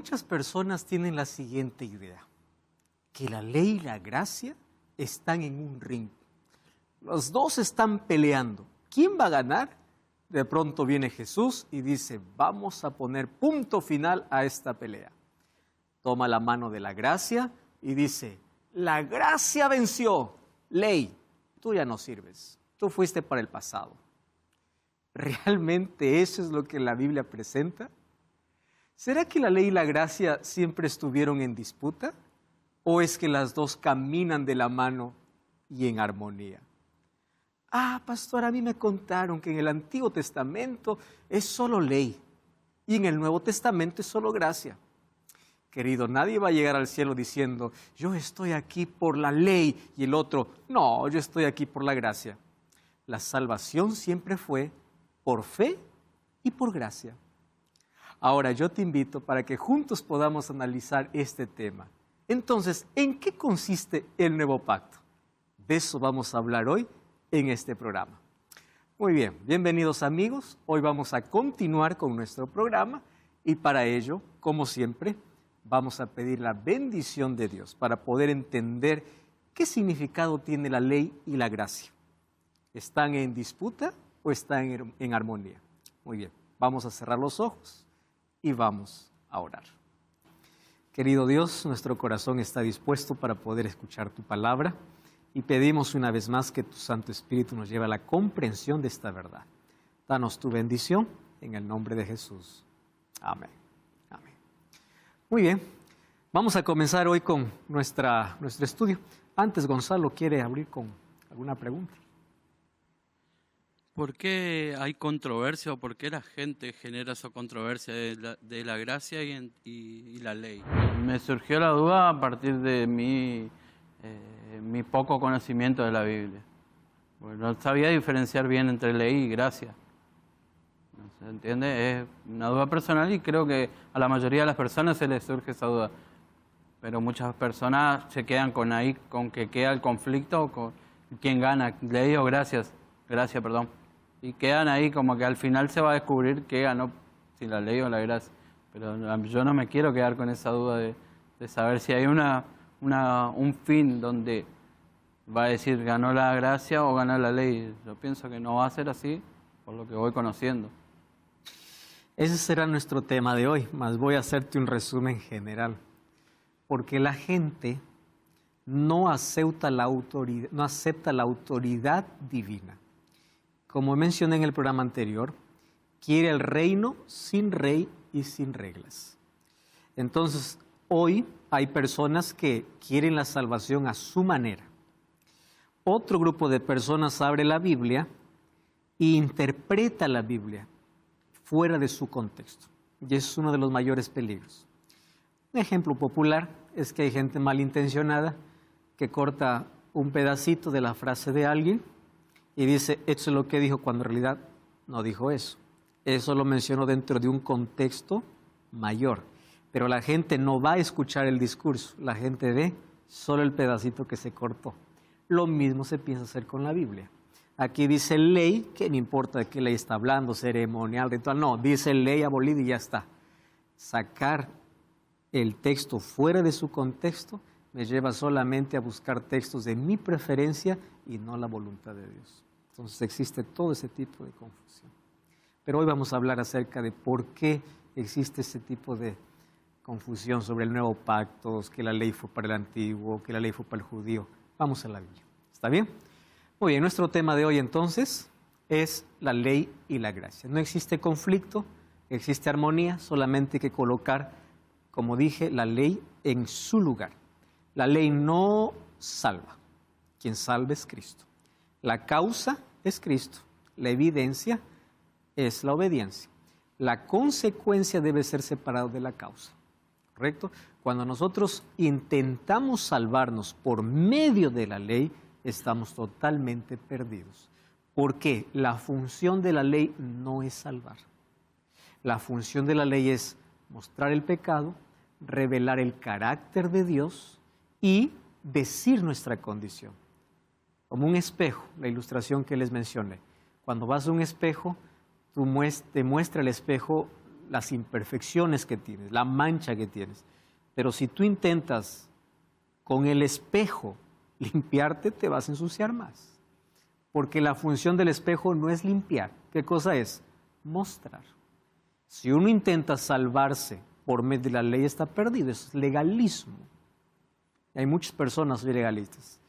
muchas personas tienen la siguiente idea, que la ley y la gracia están en un ring. Los dos están peleando. ¿Quién va a ganar? De pronto viene Jesús y dice, vamos a poner punto final a esta pelea. Toma la mano de la gracia y dice, la gracia venció. Ley, tú ya no sirves. Tú fuiste para el pasado. ¿Realmente eso es lo que la Biblia presenta? ¿Será que la ley y la gracia siempre estuvieron en disputa? ¿O es que las dos caminan de la mano y en armonía? Ah, pastor, a mí me contaron que en el Antiguo Testamento es solo ley y en el Nuevo Testamento es solo gracia. Querido, nadie va a llegar al cielo diciendo, yo estoy aquí por la ley, y el otro, no, yo estoy aquí por la gracia. La salvación siempre fue por fe y por gracia. Ahora yo te invito para que juntos podamos analizar este tema. Entonces, ¿en qué consiste el nuevo pacto? De eso vamos a hablar hoy en este programa. Muy bien, bienvenidos amigos. Hoy vamos a continuar con nuestro programa y para ello, como siempre, vamos a pedir la bendición de Dios para poder entender qué significado tiene la ley y la gracia. ¿Están en disputa o están en armonía? Muy bien, vamos a cerrar los ojos y vamos a orar. Querido Dios, nuestro corazón está dispuesto para poder escuchar tu palabra y pedimos una vez más que tu Santo Espíritu nos lleve a la comprensión de esta verdad. Danos tu bendición en el nombre de Jesús. Amén. Amén. Muy bien, vamos a comenzar hoy con nuestro estudio. Antes, Gonzalo quiere abrir con alguna pregunta. ¿Por qué hay controversia o por qué la gente genera esa controversia de la gracia y la ley? Me surgió la duda a partir de mi poco conocimiento de la Biblia. Porque no sabía diferenciar bien entre ley y gracia. ¿No se entiende? Es una duda personal y creo que a la mayoría de las personas se les surge esa duda. Pero muchas personas se quedan con que queda el conflicto, con quién gana, ley o gracia, perdón. Y quedan ahí como que al final se va a descubrir qué ganó, si la ley o la gracia. Pero yo no me quiero quedar con esa duda de saber si hay un fin donde va a decir ganó la gracia o ganó la ley. Yo pienso que no va a ser así por lo que voy conociendo. Ese será nuestro tema de hoy, mas voy a hacerte un resumen general. Porque la gente no acepta la autoridad divina. Como mencioné en el programa anterior, quiere el reino sin rey y sin reglas. Entonces, hoy hay personas que quieren la salvación a su manera. Otro grupo de personas abre la Biblia e interpreta la Biblia fuera de su contexto. Y es uno de los mayores peligros. Un ejemplo popular es que hay gente malintencionada que corta un pedacito de la frase de alguien y dice, eso es lo que dijo, cuando en realidad no dijo eso. Eso lo mencionó dentro de un contexto mayor. Pero la gente no va a escuchar el discurso, la gente ve solo el pedacito que se cortó. Lo mismo se piensa hacer con la Biblia. Aquí dice ley, que no importa de qué ley está hablando, ceremonial, ritual, no, dice ley abolida y ya está. Sacar el texto fuera de su contexto me lleva solamente a buscar textos de mi preferencia y no la voluntad de Dios. Entonces existe todo ese tipo de confusión. Pero hoy vamos a hablar acerca de por qué existe ese tipo de confusión sobre el nuevo pacto, que la ley fue para el antiguo, que la ley fue para el judío. Vamos a la Biblia. ¿Está bien? Muy bien, nuestro tema de hoy entonces es la ley y la gracia. No existe conflicto, existe armonía, solamente hay que colocar, como dije, la ley en su lugar. La ley no salva, quien salva es Cristo. La causa es Cristo, la evidencia es la obediencia. La consecuencia debe ser separada de la causa, ¿correcto? Cuando nosotros intentamos salvarnos por medio de la ley, estamos totalmente perdidos. ¿Por qué? La función de la ley no es salvar. La función de la ley es mostrar el pecado, revelar el carácter de Dios y decir nuestra condición. Como un espejo, la ilustración que les mencioné. Cuando vas a un espejo, te muestra el espejo las imperfecciones que tienes, la mancha que tienes. Pero si tú intentas con el espejo limpiarte, te vas a ensuciar más. Porque la función del espejo no es limpiar. ¿Qué cosa es? Mostrar. Si uno intenta salvarse por medio de la ley, está perdido. Eso es legalismo. Y hay muchas personas legalistas.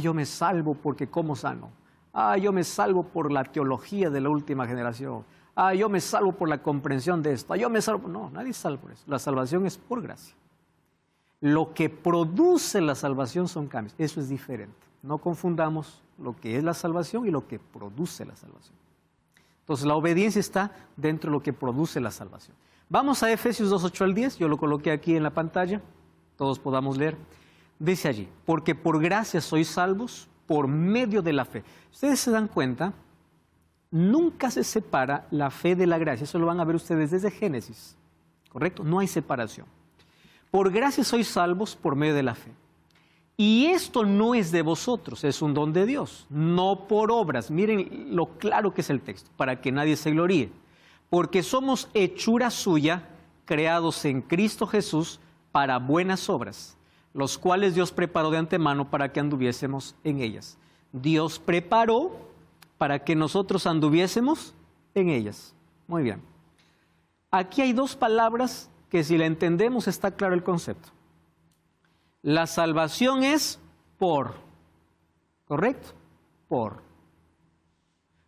Yo me salvo porque como sano. Yo me salvo por la teología de la última generación. Yo me salvo por la comprensión de esto. Yo me salvo. No, nadie es salvo por eso. La salvación es por gracia. Lo que produce la salvación son cambios. Eso es diferente. No confundamos lo que es la salvación y lo que produce la salvación. Entonces, la obediencia está dentro de lo que produce la salvación. Vamos a Efesios 2, 8 al 10. Yo lo coloqué aquí en la pantalla. Todos podamos leer. Dice allí, porque por gracia sois salvos por medio de la fe. Ustedes se dan cuenta, nunca se separa la fe de la gracia. Eso lo van a ver ustedes desde Génesis. ¿Correcto? No hay separación. Por gracia sois salvos por medio de la fe. Y esto no es de vosotros, es un don de Dios, no por obras. Miren lo claro que es el texto, para que nadie se gloríe. Porque somos hechura suya, creados en Cristo Jesús para buenas obras, los cuales Dios preparó de antemano para que anduviésemos en ellas. Dios preparó para que nosotros anduviésemos en ellas. Muy bien. Aquí hay dos palabras que si la entendemos está claro el concepto. La salvación es por, ¿correcto? Por.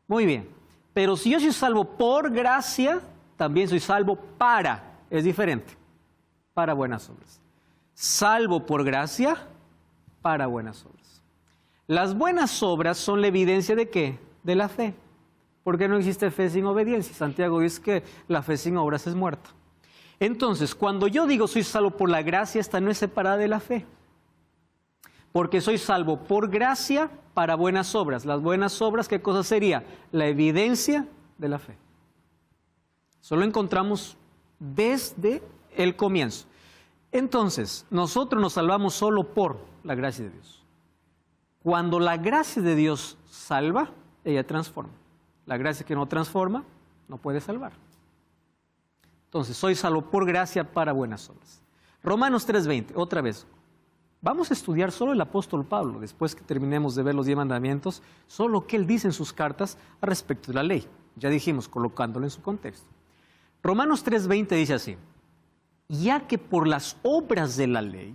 Muy bien. Pero si yo soy salvo por gracia, también soy salvo para, es diferente, para buenas obras. Salvo por gracia, para buenas obras. Las buenas obras son la evidencia ¿de qué? De la fe. Porque no existe fe sin obediencia. Santiago dice que la fe sin obras es muerta. Entonces, cuando yo digo soy salvo por la gracia, esta no es separada de la fe. Porque soy salvo por gracia para buenas obras. Las buenas obras, ¿qué cosa sería? La evidencia de la fe. Eso lo encontramos desde el comienzo. Entonces, nosotros nos salvamos solo por la gracia de Dios. Cuando la gracia de Dios salva, ella transforma. La gracia que no transforma, no puede salvar. Entonces, soy salvo por gracia para buenas obras. Romanos 3:20, otra vez. Vamos a estudiar solo el apóstol Pablo, después que terminemos de ver los 10 mandamientos, solo lo que él dice en sus cartas al respecto de la ley. Ya dijimos, colocándolo en su contexto. Romanos 3:20 dice así, ya que por las obras de la ley,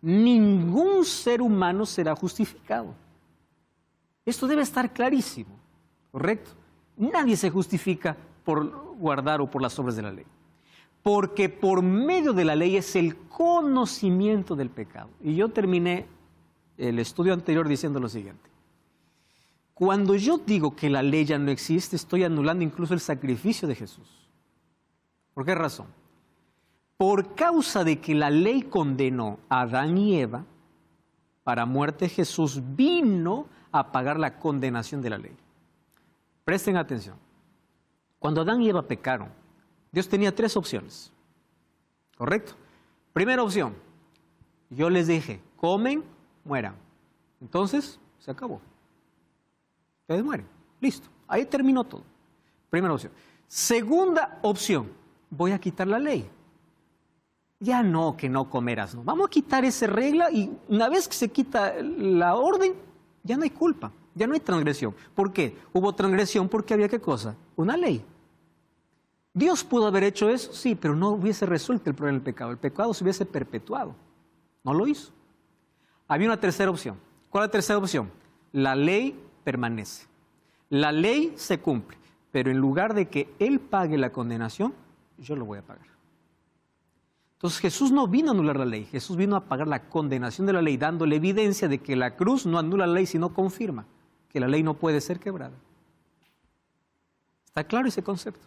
ningún ser humano será justificado. Esto debe estar clarísimo, ¿correcto? Nadie se justifica por guardar o por las obras de la ley. Porque por medio de la ley es el conocimiento del pecado. Y yo terminé el estudio anterior diciendo lo siguiente. Cuando yo digo que la ley ya no existe, estoy anulando incluso el sacrificio de Jesús. ¿Por qué razón? Por causa de que la ley condenó a Adán y Eva, para muerte Jesús vino a pagar la condenación de la ley. Presten atención. Cuando Adán y Eva pecaron, Dios tenía 3 opciones, ¿correcto? Primera opción, yo les dije, comen, mueran. Entonces, se acabó. Ustedes mueren, listo. Ahí terminó todo. Primera opción. Segunda opción, voy a quitar la ley. Ya no, que no comerás, no. Vamos a quitar esa regla y una vez que se quita la orden, ya no hay culpa, ya no hay transgresión. ¿Por qué? Hubo transgresión porque había ¿qué cosa? Una ley. ¿Dios pudo haber hecho eso? Sí, pero no hubiese resuelto el problema del pecado. El pecado se hubiese perpetuado. No lo hizo. Había una tercera opción. ¿Cuál es la tercera opción? La ley permanece. La ley se cumple. Pero en lugar de que Él pague la condenación, yo lo voy a pagar. Entonces Jesús no vino a anular la ley. Jesús vino a pagar la condenación de la ley, dándole evidencia de que la cruz no anula la ley, sino confirma que la ley no puede ser quebrada. ¿Está claro ese concepto?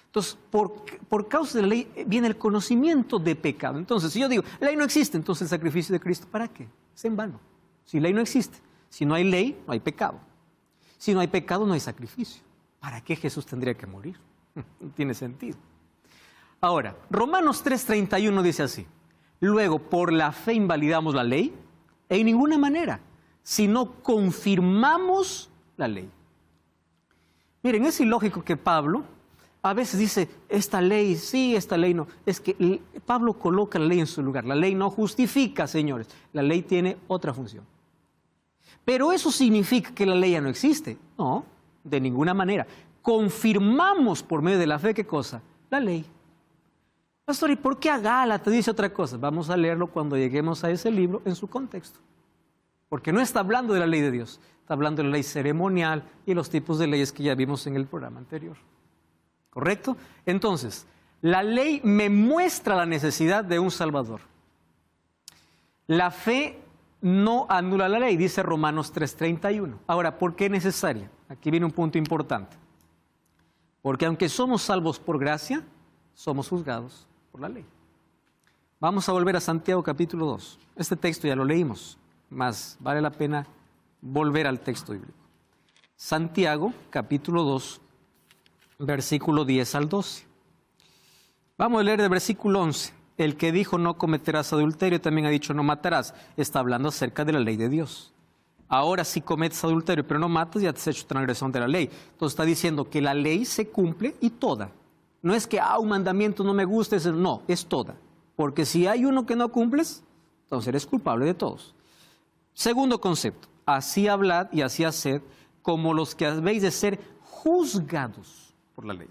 Entonces, por causa de la ley viene el conocimiento de pecado. Entonces, si yo digo, la ley no existe, entonces el sacrificio de Cristo, ¿para qué? Es en vano. Si ley no existe, si no hay ley, no hay pecado. Si no hay pecado, no hay sacrificio. ¿Para qué Jesús tendría que morir? No tiene sentido. Ahora, Romanos 3:31 dice así, luego, por la fe invalidamos la ley, en ninguna manera, sino confirmamos la ley. Miren, es ilógico que Pablo a veces dice, esta ley sí, esta ley no. Es que Pablo coloca la ley en su lugar. La ley no justifica, señores. La ley tiene otra función. Pero eso significa que la ley ya no existe. No, de ninguna manera. Confirmamos por medio de la fe, ¿qué cosa? La ley. Pastor, ¿y por qué a Gálatas dice otra cosa? Vamos a leerlo cuando lleguemos a ese libro en su contexto. Porque no está hablando de la ley de Dios, está hablando de la ley ceremonial y los tipos de leyes que ya vimos en el programa anterior. ¿Correcto? Entonces, la ley me muestra la necesidad de un Salvador. La fe no anula la ley, dice Romanos 3:31. Ahora, ¿por qué es necesaria? Aquí viene un punto importante. Porque aunque somos salvos por gracia, somos juzgados por la ley. Vamos a volver a Santiago capítulo 2. Este texto ya lo leímos, mas vale la pena volver al texto bíblico. Santiago capítulo 2, versículo 10 al 12. Vamos a leer del versículo 11. El que dijo no cometerás adulterio también ha dicho no matarás. Está hablando acerca de la ley de Dios. Ahora si cometes adulterio pero no matas, ya te has hecho transgresión de la ley. Entonces está diciendo que la ley se cumple y toda. No es que un mandamiento no me gusta, no, es toda. Porque si hay uno que no cumples, entonces eres culpable de todos. Segundo concepto, así hablad y así haced como los que habéis de ser juzgados por la ley.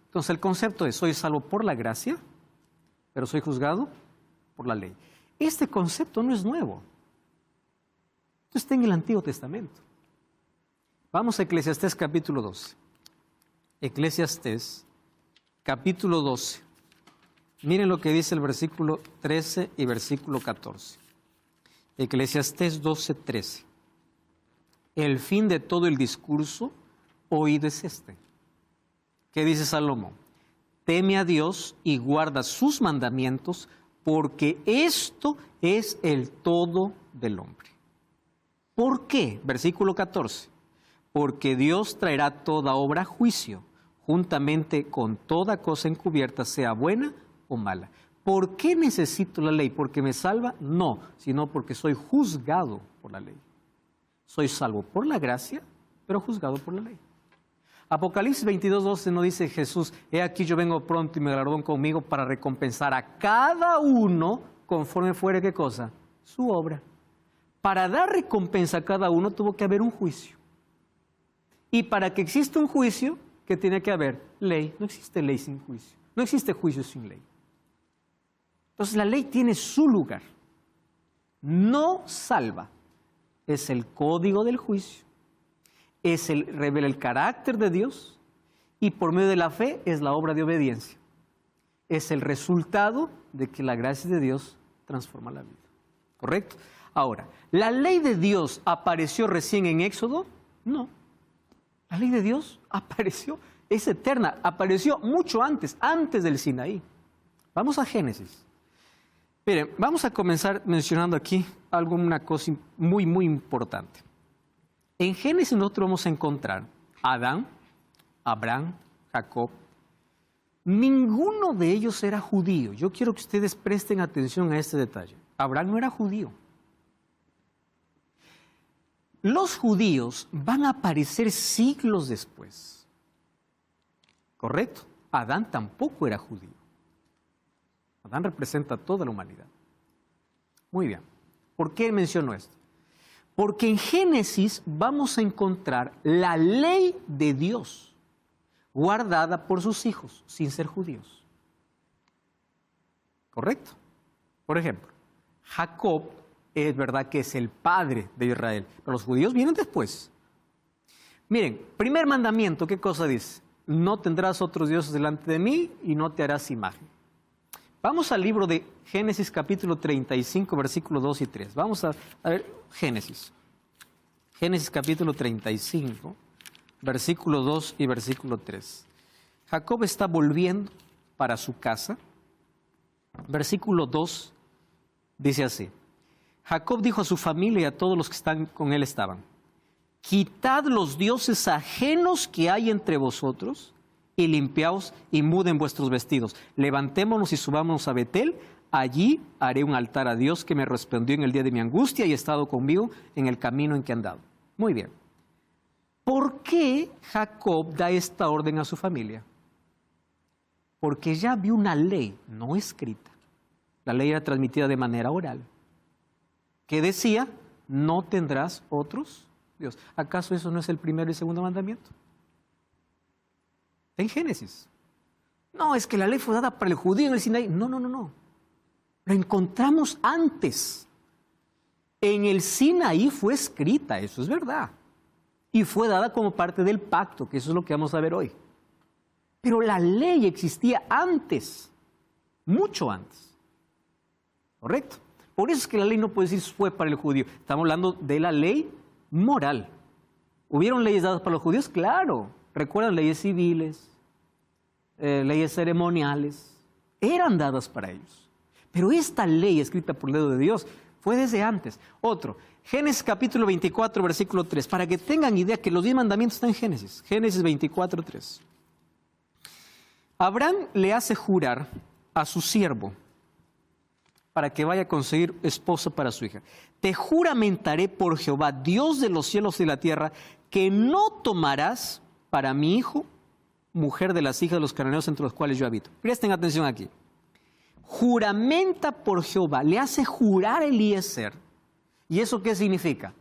Entonces el concepto es, soy salvo por la gracia, pero soy juzgado por la ley. Este concepto no es nuevo. Esto está en el Antiguo Testamento. Vamos a Eclesiastés capítulo 12. Eclesiastés capítulo 12. Miren lo que dice el versículo 13 y versículo 14. Eclesiastés 12:13. El fin de todo el discurso oído es este. ¿Qué dice Salomón? Teme a Dios y guarda sus mandamientos, porque esto es el todo del hombre. ¿Por qué? Versículo 14. Porque Dios traerá toda obra a juicio, juntamente con toda cosa encubierta, sea buena o mala. ¿Por qué necesito la ley? ¿Porque me salva? No, sino porque soy juzgado por la ley. Soy salvo por la gracia, pero juzgado por la ley. Apocalipsis 22:12 no dice Jesús, he aquí yo vengo pronto y mi galardón conmigo para recompensar a cada uno conforme fuere, ¿qué cosa? Su obra. Para dar recompensa a cada uno tuvo que haber un juicio. Y para que exista un juicio, ¿qué tiene que haber? Ley. No existe ley sin juicio. No existe juicio sin ley. Entonces la ley tiene su lugar. No salva. Es el código del juicio. Revela el carácter de Dios. Y por medio de la fe es la obra de obediencia. Es el resultado de que la gracia de Dios transforma la vida. ¿Correcto? Ahora, ¿la ley de Dios apareció recién en Éxodo? No. La ley de Dios apareció, es eterna, apareció mucho antes del Sinaí. Vamos a Génesis. Miren, vamos a comenzar mencionando aquí una cosa muy, muy importante. En Génesis nosotros vamos a encontrar a Adán, Abraham, Jacob. Ninguno de ellos era judío. Yo quiero que ustedes presten atención a este detalle. Abraham no era judío. Los judíos van a aparecer siglos después. ¿Correcto? Adán tampoco era judío. Adán representa a toda la humanidad. Muy bien. ¿Por qué menciono esto? Porque en Génesis vamos a encontrar la ley de Dios guardada por sus hijos sin ser judíos. ¿Correcto? Por ejemplo, Jacob es verdad que es el padre de Israel, pero los judíos vienen después. Miren, primer mandamiento, ¿qué cosa dice? No tendrás otros dioses delante de mí y no te harás imagen. Vamos al libro de Génesis capítulo 35, versículos 2 y 3. Vamos a ver Génesis. Génesis capítulo 35, versículo 2 y versículo 3. Jacob está volviendo para su casa. Versículo 2 dice así. Jacob dijo a su familia y a todos los que están con él estaban, quitad los dioses ajenos que hay entre vosotros y limpiaos y muden vuestros vestidos. Levantémonos y subámonos a Betel. Allí haré un altar a Dios que me respondió en el día de mi angustia y ha estado conmigo en el camino en que he andado. Muy bien. ¿Por qué Jacob da esta orden a su familia? porque ya había una ley no escrita. La ley era transmitida de manera oral, que decía, no tendrás otros dioses. ¿Acaso eso no es el primero y el segundo mandamiento? En Génesis. No, es que la ley fue dada para el judío en el Sinaí. No. Lo encontramos antes. En el Sinaí fue escrita, eso es verdad. Y fue dada como parte del pacto, que eso es lo que vamos a ver hoy. Pero la ley existía antes, mucho antes. ¿Correcto? Por eso es que la ley no puede decir fue para el judío. Estamos hablando de la ley moral. ¿Hubieron leyes dadas para los judíos? Claro. ¿Recuerdan leyes civiles? Leyes ceremoniales? Eran dadas para ellos. Pero esta ley escrita por el dedo de Dios fue desde antes. Otro, Génesis capítulo 24, versículo 3, para que tengan idea que los 10 mandamientos están en Génesis. Génesis 24, 3. Abraham le hace jurar a su siervo para que vaya a conseguir esposa para su hija. Te juramentaré por Jehová, Dios de los cielos y la tierra, que no tomarás para mi hijo mujer de las hijas de los cananeos entre los cuales yo habito. Presten atención aquí. Juramenta por Jehová, le hace jurar a Eliezer. ¿Y eso qué significa?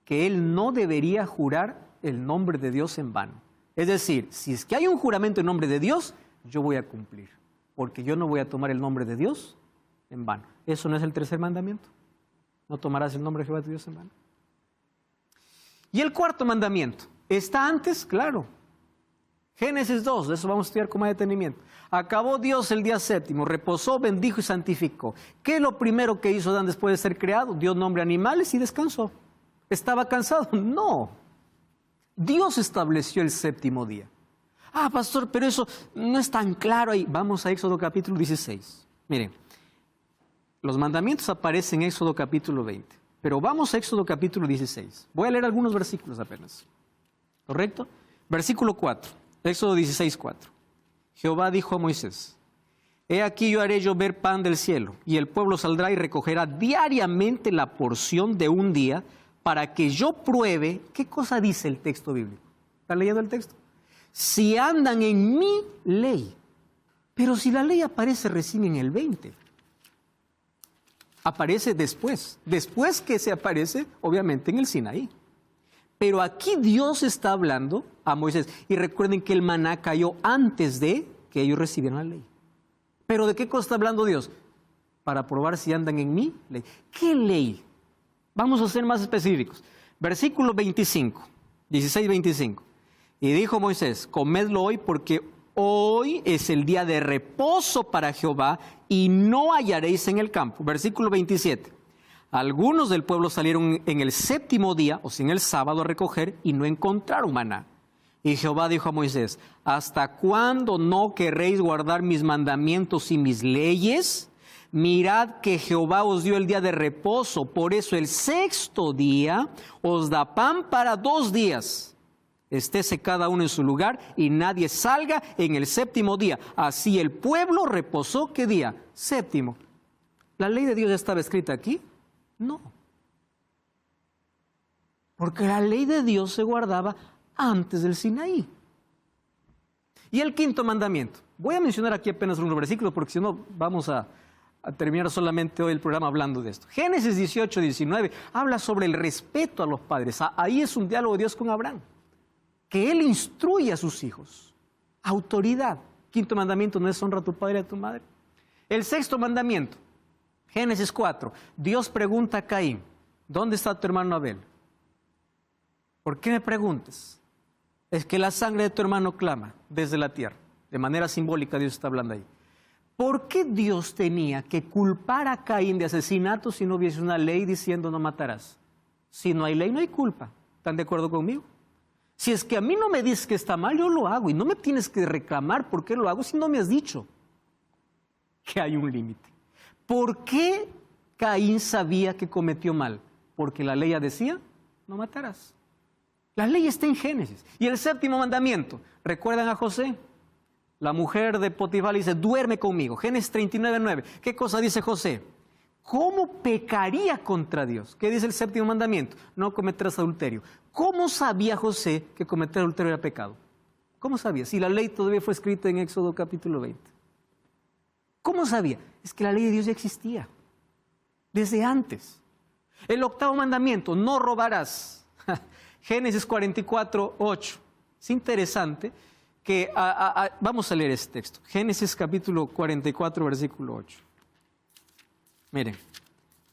Que él no debería jurar el nombre de Dios en vano. Es decir, si es que hay un juramento en nombre de Dios, yo voy a cumplir, porque yo no voy a tomar el nombre de Dios en vano. ¿Eso no es el tercer mandamiento? No tomarás el nombre de Jehová tu Dios en vano. Y el cuarto mandamiento, ¿está antes? Claro. Génesis 2, de eso vamos a estudiar con más detenimiento. Acabó Dios el día séptimo, reposó, bendijo y santificó. ¿Qué es lo primero que hizo Adán después de ser creado? Dio nombre a animales y descansó. ¿Estaba cansado? No. Dios estableció el séptimo día. Ah, pastor, pero eso no es tan claro ahí. Vamos a Éxodo capítulo 16. Miren, los mandamientos aparecen en Éxodo capítulo 20, pero vamos a Éxodo capítulo 16. Voy a leer algunos versículos apenas. ¿Correcto? Versículo 4, Éxodo 16, 4. Jehová dijo a Moisés, he aquí yo haré llover pan del cielo, y el pueblo saldrá y recogerá diariamente la porción de un día, para que yo pruebe. ¿Qué cosa dice el texto bíblico? ¿Están leyendo el texto? Si andan en mi ley. Pero si la ley aparece recién en el 20, aparece después que se aparece, obviamente, en el Sinaí. Pero aquí Dios está hablando a Moisés. Y recuerden que el maná cayó antes de que ellos recibieran la ley. ¿Pero de qué cosa está hablando Dios? Para probar si andan en mi ley. ¿Qué ley? Vamos a ser más específicos. Versículo 25, 16, 25. Y dijo Moisés, comedlo hoy porque hoy es el día de reposo para Jehová y no hallaréis en el campo. Versículo 27. Algunos del pueblo salieron en el séptimo día, o sea, en el sábado, a recoger y no encontraron maná. Y Jehová dijo a Moisés, ¿hasta cuándo no querréis guardar mis mandamientos y mis leyes? Mirad que Jehová os dio el día de reposo, por eso el sexto día os da pan para 2 días. Estése cada uno en su lugar y nadie salga en el séptimo día. Así el pueblo reposó, ¿qué día? Séptimo. ¿La ley de Dios ya estaba escrita aquí? No. Porque la ley de Dios se guardaba antes del Sinaí. Y el quinto mandamiento. Voy a mencionar aquí apenas unos versículos porque si no vamos a terminar solamente hoy el programa hablando de esto. Génesis 18, 19 habla sobre el respeto a los padres. Ahí es un diálogo de Dios con Abraham. Que él instruye a sus hijos. Autoridad. Quinto mandamiento no es honra a tu padre y a tu madre. El sexto mandamiento. Génesis 4. Dios pregunta a Caín, ¿dónde está tu hermano Abel? ¿Por qué me preguntas? Es que la sangre de tu hermano clama desde la tierra. De manera simbólica Dios está hablando ahí. ¿Por qué Dios tenía que culpar a Caín de asesinato si no hubiese una ley diciendo no matarás? Si no hay ley, no hay culpa. ¿Están de acuerdo conmigo? Si es que a mí no me dices que está mal, yo lo hago y no me tienes que reclamar por qué lo hago si no me has dicho que hay un límite. ¿Por qué Caín sabía que cometió mal? Porque la ley ya decía, no matarás. La ley está en Génesis. Y el séptimo mandamiento, ¿recuerdan a José? La mujer de Potifar le dice, duerme conmigo. Génesis 39, 9. ¿Qué cosa dice José? ¿Cómo pecaría contra Dios? ¿Qué dice el séptimo mandamiento? No cometerás adulterio. ¿Cómo sabía José que cometer adulterio era pecado? ¿Cómo sabía? Si la ley todavía fue escrita en Éxodo capítulo 20. ¿Cómo sabía? Es que la ley de Dios ya existía desde antes. El 8º mandamiento, no robarás. Génesis 44, 8. Es interesante que vamos a leer este texto. Génesis capítulo 44, versículo 8. Miren,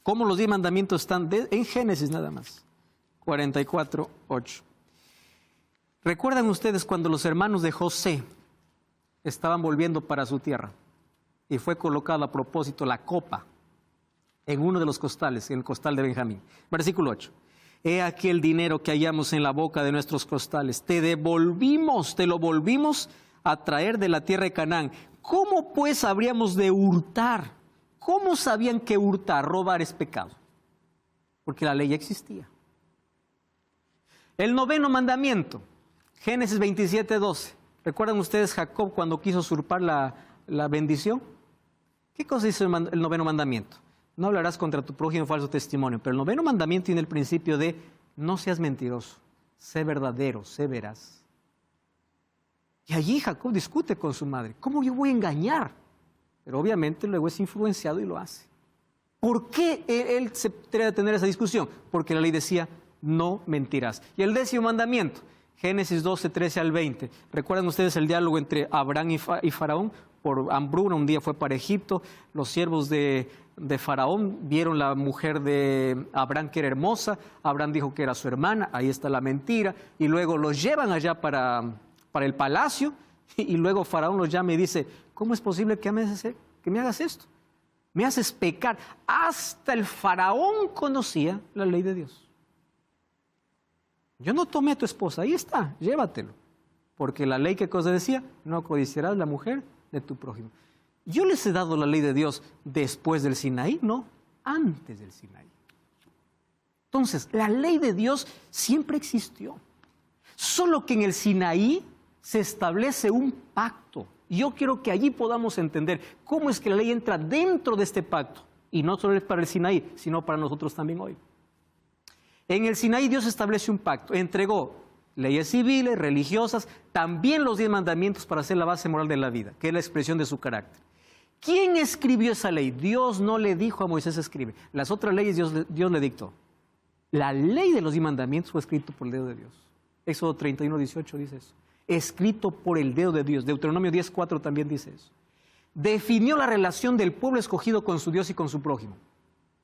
cómo los 10 mandamientos están en Génesis nada más. 44, 8. ¿Recuerdan ustedes cuando los hermanos de José estaban volviendo para su tierra y fue colocada a propósito la copa en uno de los costales, en el costal de Benjamín? Versículo 8. He aquí el dinero que hallamos en la boca de nuestros costales. Te lo volvimos a traer de la tierra de Canaán. ¿Cómo pues habríamos de hurtar? ¿Cómo sabían que hurtar, robar es pecado? Porque la ley ya existía. El 9º mandamiento, Génesis 27, 12. ¿Recuerdan ustedes Jacob cuando quiso usurpar la bendición? ¿Qué cosa dice el 9º mandamiento? No hablarás contra tu prójimo en falso testimonio. Pero el 9º mandamiento tiene el principio de no seas mentiroso, sé verdadero, sé veraz. Y allí Jacob discute con su madre. ¿Cómo yo voy a engañar? Pero obviamente luego es influenciado y lo hace. ¿Por qué él se debe tener esa discusión? Porque la ley decía no mentirás. Y el 10º mandamiento, Génesis 12, 13 al 20. ¿Recuerdan ustedes el diálogo entre Abraham y Faraón? Por hambruna, un día fue para Egipto, los siervos de Faraón vieron la mujer de Abraham que era hermosa, Abraham dijo que era su hermana, ahí está la mentira, y luego los llevan allá para el palacio, y luego Faraón los llama y dice, ¿cómo es posible que me hagas esto? Me haces pecar. Hasta el Faraón conocía la ley de Dios. Yo no tomé a tu esposa, ahí está, llévatelo. Porque la ley, ¿qué cosa decía? No codiciarás la mujer de tu prójimo. Yo les he dado la ley de Dios después del Sinaí, no, antes del Sinaí. Entonces, la ley de Dios siempre existió. Solo que en el Sinaí se establece un pacto. Yo quiero que allí podamos entender cómo es que la ley entra dentro de este pacto. Y no solo es para el Sinaí, sino para nosotros también hoy. En el Sinaí Dios establece un pacto, entregó leyes civiles, religiosas, también los 10 mandamientos para hacer la base moral de la vida, que es la expresión de su carácter. ¿Quién escribió esa ley? Dios no le dijo a Moisés escribe. Las otras leyes Dios le dictó. La ley de los 10 mandamientos fue escrito por el dedo de Dios. Éxodo 31, 18 dice eso. Escrito por el dedo de Dios. Deuteronomio 10, 4 también dice eso. Definió la relación del pueblo escogido con su Dios y con su prójimo.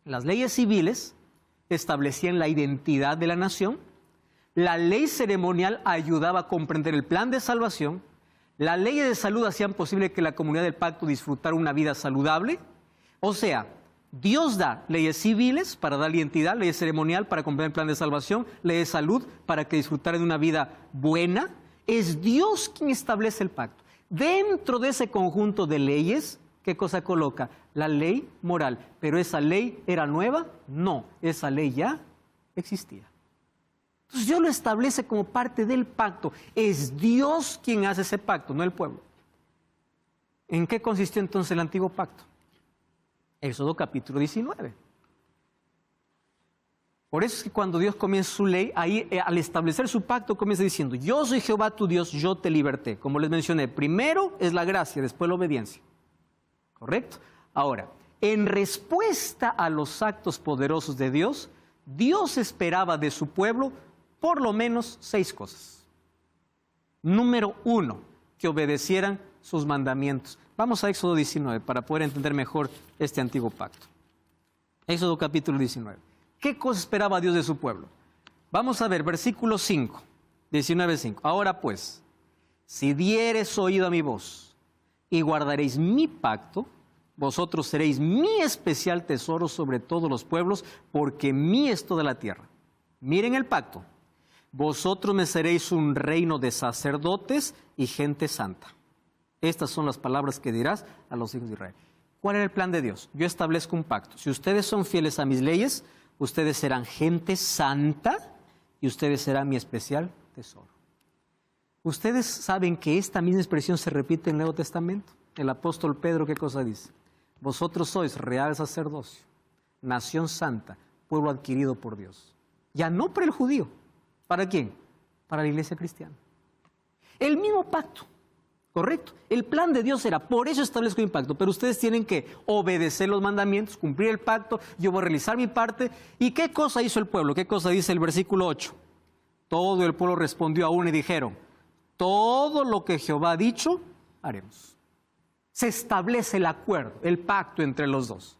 Las leyes civiles establecían la identidad de la nación. La ley ceremonial ayudaba a comprender el plan de salvación. Las leyes de salud hacían posible que la comunidad del pacto disfrutara una vida saludable. O sea, Dios da leyes civiles para dar identidad, leyes ceremonial para comprender el plan de salvación, leyes de salud para que disfrutaran de una vida buena. Es Dios quien establece el pacto. Dentro de ese conjunto de leyes, ¿qué cosa coloca? La ley moral. ¿Pero esa ley era nueva? No, esa ley ya existía. Entonces Dios lo establece como parte del pacto. Es Dios quien hace ese pacto, no el pueblo. ¿En qué consistió entonces el antiguo pacto? Éxodo capítulo 19. Por eso es que cuando Dios comienza su ley, ahí al establecer su pacto comienza diciendo, yo soy Jehová tu Dios, yo te liberté. Como les mencioné, primero es la gracia, después la obediencia. ¿Correcto? Ahora, en respuesta a los actos poderosos de Dios, Dios esperaba de su pueblo por lo menos 6 cosas. Número 1, que obedecieran sus mandamientos. Vamos a Éxodo 19 para poder entender mejor este antiguo pacto. Éxodo capítulo 19. ¿Qué cosa esperaba Dios de su pueblo? Vamos a ver, versículo 5, 19:5. Ahora pues, si diereis oído a mi voz y guardaréis mi pacto, vosotros seréis mi especial tesoro sobre todos los pueblos, porque mío es toda la tierra. Miren el pacto. Vosotros me seréis un reino de sacerdotes y gente santa. Estas son las palabras que dirás a los hijos de Israel. ¿Cuál era el plan de Dios? Yo establezco un pacto. Si ustedes son fieles a mis leyes, ustedes serán gente santa y ustedes serán mi especial tesoro. Ustedes saben que esta misma expresión se repite en el Nuevo Testamento. El apóstol Pedro, ¿qué cosa dice? Vosotros sois real sacerdocio, nación santa, pueblo adquirido por Dios. Ya no para el judío. ¿Para quién? Para la iglesia cristiana. El mismo pacto. Correcto. El plan de Dios era, por eso establezco mi pacto, pero ustedes tienen que obedecer los mandamientos, cumplir el pacto, yo voy a realizar mi parte. ¿Y qué cosa hizo el pueblo? ¿Qué cosa dice el versículo 8? Todo el pueblo respondió a uno y dijeron, todo lo que Jehová ha dicho, haremos. Se establece el acuerdo, el pacto entre los dos.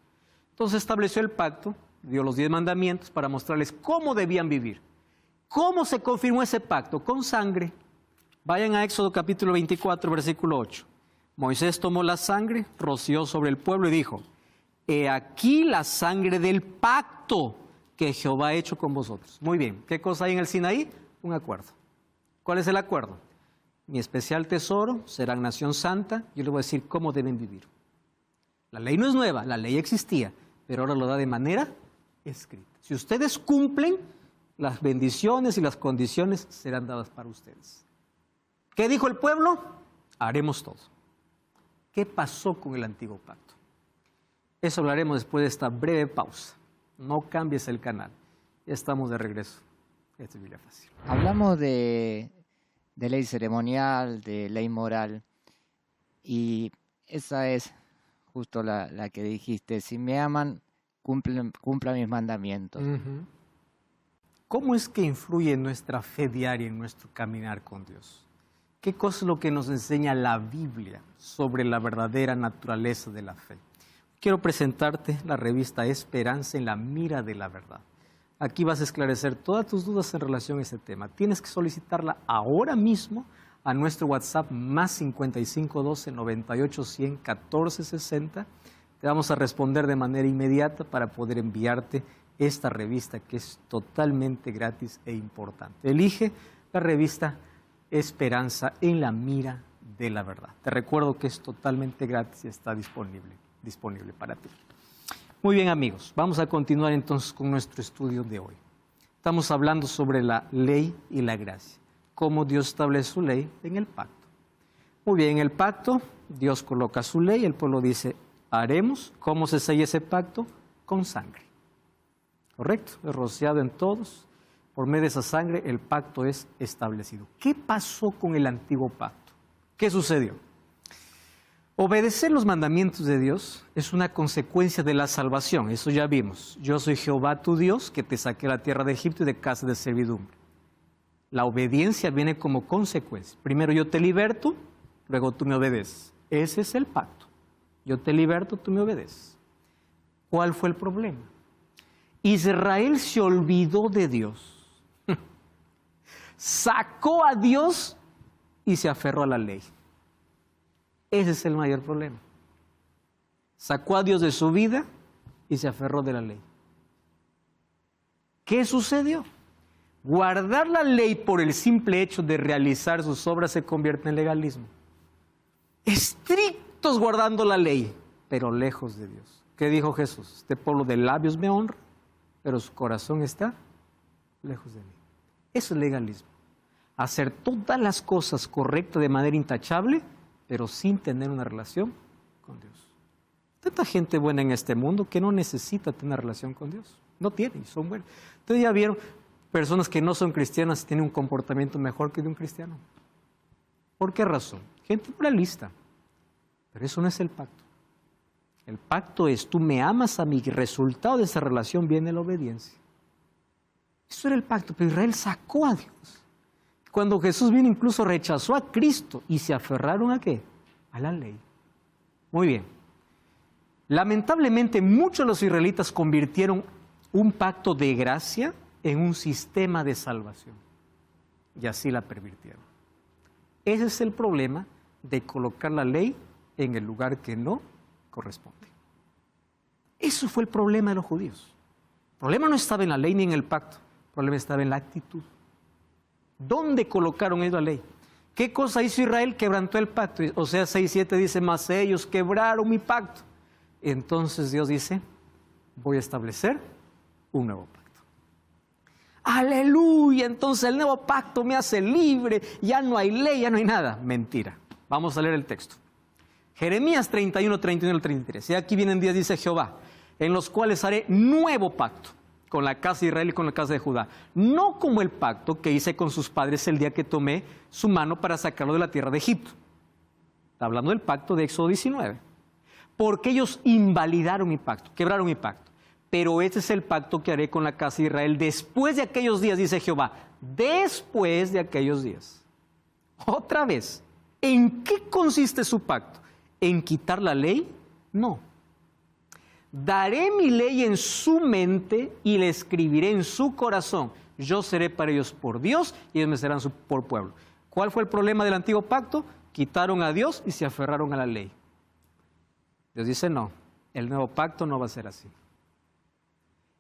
Entonces estableció el pacto, dio los 10 mandamientos para mostrarles cómo debían vivir. ¿Cómo se confirmó ese pacto? Con sangre. Vayan a Éxodo capítulo 24, versículo 8. Moisés tomó la sangre, roció sobre el pueblo y dijo, he aquí la sangre del pacto que Jehová ha hecho con vosotros. Muy bien, ¿qué cosa hay en el Sinaí? Un acuerdo. ¿Cuál es el acuerdo? Mi especial tesoro, serán nación santa, yo les voy a decir cómo deben vivir. La ley no es nueva, la ley existía, pero ahora lo da de manera escrita. Si ustedes cumplen, las bendiciones y las condiciones serán dadas para ustedes. ¿Qué dijo el pueblo? Haremos todo. ¿Qué pasó con el antiguo pacto? Eso hablaremos después de esta breve pausa. No cambies el canal. Ya estamos de regreso. Esto es Biblia Fácil. Hablamos de ley ceremonial, de ley moral, y esa es justo la que dijiste. Si me aman, cumplan mis mandamientos. ¿Cómo es que influye en nuestra fe diaria, en nuestro caminar con Dios? ¿Qué cosa es lo que nos enseña la Biblia sobre la verdadera naturaleza de la fe? Quiero presentarte la revista Esperanza en la mira de la verdad. Aquí vas a esclarecer todas tus dudas en relación a este tema. Tienes que solicitarla ahora mismo a nuestro WhatsApp más 5512 98 100 14 60. Te vamos a responder de manera inmediata para poder enviarte esta revista que es totalmente gratis e importante. Elige la revista Esperanza en la mira de la verdad. Te recuerdo que es totalmente gratis y está disponible para ti. Muy bien, amigos, vamos a continuar entonces con nuestro estudio de hoy. Estamos hablando sobre la ley y la gracia, cómo Dios establece su ley en el pacto. Muy bien, en el pacto Dios coloca su ley, el pueblo dice, haremos. ¿Cómo se sella ese pacto? Con sangre. ¿Correcto? Es rociado en todos. Por medio de esa sangre el pacto es establecido. ¿Qué pasó con el antiguo pacto? ¿Qué sucedió? Obedecer los mandamientos de Dios es una consecuencia de la salvación. Eso ya vimos. Yo soy Jehová tu Dios, que te saqué de la tierra de Egipto y de casa de servidumbre. La obediencia viene como consecuencia. Primero yo te liberto, luego tú me obedeces. Ese es el pacto. Yo te liberto, tú me obedeces. ¿Cuál fue el problema? Israel se olvidó de Dios. Sacó a Dios y se aferró a la ley. Ese es el mayor problema. Sacó a Dios de su vida y se aferró de la ley. ¿Qué sucedió? Guardar la ley por el simple hecho de realizar sus obras se convierte en legalismo. Estrictos guardando la ley, pero lejos de Dios. ¿Qué dijo Jesús? Este pueblo de labios me honra, pero su corazón está lejos de mí. Eso es legalismo. Hacer todas las cosas correctas de manera intachable, pero sin tener una relación con Dios. Tanta gente buena en este mundo que no necesita tener relación con Dios. No tiene, son buenos. Ustedes ya vieron personas que no son cristianas y tienen un comportamiento mejor que de un cristiano. ¿Por qué razón? Gente moralista. Pero eso no es el pacto. El pacto es, tú me amas a mí, y el resultado de esa relación viene la obediencia. Eso era el pacto, pero Israel sacó a Dios. Cuando Jesús vino incluso rechazó a Cristo y se aferraron ¿a qué? A la ley. Muy bien. Lamentablemente muchos de los israelitas convirtieron un pacto de gracia en un sistema de salvación. Y así la pervirtieron. Ese es el problema de colocar la ley en el lugar que no corresponde. Eso fue el problema de los judíos. El problema no estaba en la ley ni en el pacto. El problema estaba en la actitud. ¿Dónde colocaron ellos la ley? ¿Qué cosa hizo Israel? Quebrantó el pacto. Oseas 6:7 dice, mas ellos quebraron mi pacto. Entonces Dios dice, voy a establecer un nuevo pacto. ¡Aleluya! Entonces el nuevo pacto me hace libre, ya no hay ley, ya no hay nada. Mentira. Vamos a leer el texto. Jeremías 31, 31 al 33. Y aquí vienen días, dice Jehová, en los cuales haré nuevo pacto con la casa de Israel y con la casa de Judá. No como el pacto que hice con sus padres el día que tomé su mano para sacarlo de la tierra de Egipto. Está hablando del pacto de Éxodo 19. Porque ellos invalidaron mi pacto, quebraron mi pacto. Pero este es el pacto que haré con la casa de Israel después de aquellos días, dice Jehová. Después de aquellos días. Otra vez, ¿en qué consiste su pacto? ¿En quitar la ley? No. Daré mi ley en su mente y la escribiré en su corazón. Yo seré para ellos por Dios y ellos me serán por pueblo. ¿Cuál fue el problema del antiguo pacto? Quitaron a Dios y se aferraron a la ley. Dios dice no, el nuevo pacto no va a ser así.